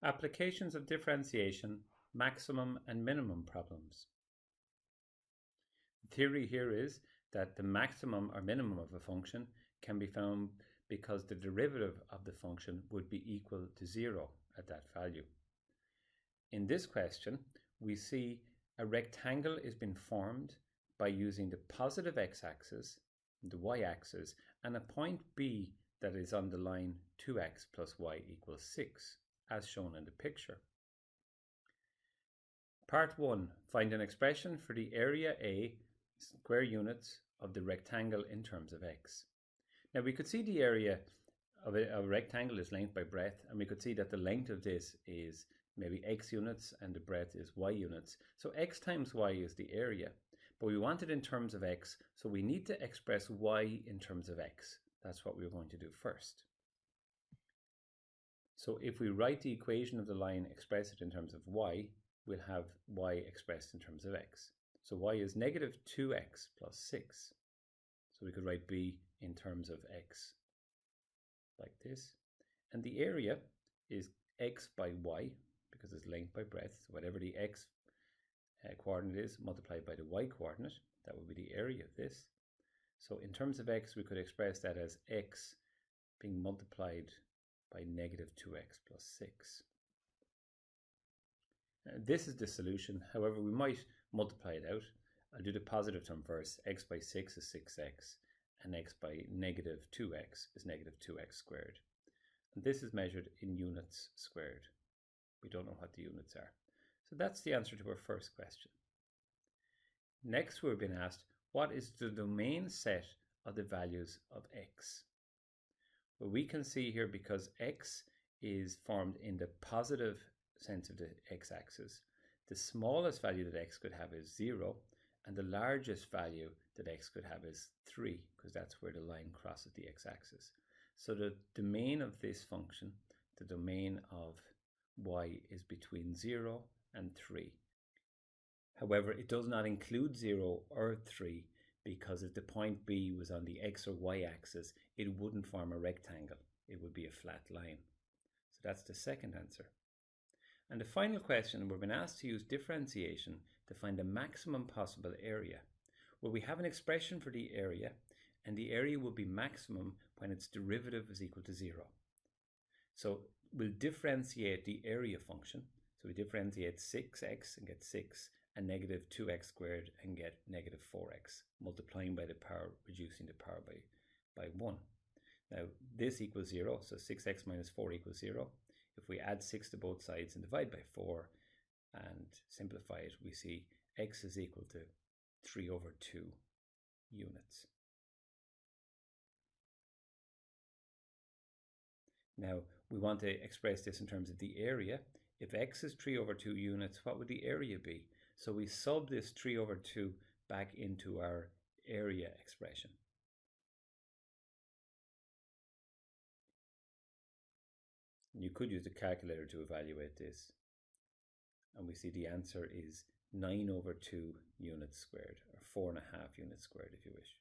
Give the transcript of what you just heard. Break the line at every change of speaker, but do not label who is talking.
Applications of differentiation, maximum and minimum problems. The theory here is that the maximum or minimum of a function can be found because the derivative of the function would be equal to 0 at that value. In this question, we see a rectangle is being formed by using the positive x-axis, the y-axis, and a point B that is on the line 2x plus y equals 6, as shown in the picture. Part 1. Find an expression for the area A square units of the rectangle in terms of x. Now we could see the area of a rectangle is length by breadth, and we could see that the length of this is maybe x units and the breadth is y units. So x times y is the area, but we want it in terms of x, so we need to express y in terms of x. That's what we're going to do first. So if we write the equation of the line, express it in terms of y, we'll have y expressed in terms of x. So y is negative 2x plus 6. So we could write b in terms of x like this. And the area is x by y, because it's length by breadth. So whatever the x coordinate is multiplied by the y coordinate, that would be the area of this. So in terms of x, we could express that as x being multiplied by negative 2x plus 6. This is the solution. However, we might multiply it out. I'll do the positive term first. X by 6 is 6x, and x by negative 2x is negative 2x squared. And this is measured in units squared. We don't know what the units are. So that's the answer to our first question. Next, we're being asked, what is the domain set of the values of x? Well, we can see here, because x is formed in the positive sense of the x-axis, the smallest value that x could have is 0, and the largest value that x could have is 3, because that's where the line crosses the x-axis. So the domain of this function, the domain of y, is between 0 and 3. However, it does not include 0 or 3, because if the point B was on the x or y axis, it wouldn't form a rectangle. It would be a flat line. So that's the second answer. And the final question, we're being asked to use differentiation to find the maximum possible area. Well, we have an expression for the area, and the area will be maximum when its derivative is equal to 0. So we'll differentiate the area function. So we differentiate 6x and get 6, and negative 2x squared and get negative 4x, multiplying by the power, reducing the power by 1. Now this equals 0, so 6x minus 4 equals 0. If we add 6 to both sides and divide by 4 and simplify it, we see x is equal to 3 over 2 units. Now we want to express this in terms of the area. If x is 3 over 2 units, what would the area be? So we sub this 3 over 2 back into our area expression. You could use the calculator to evaluate this. And we see the answer is 9 over 2 units squared, or 4.5 units squared if you wish.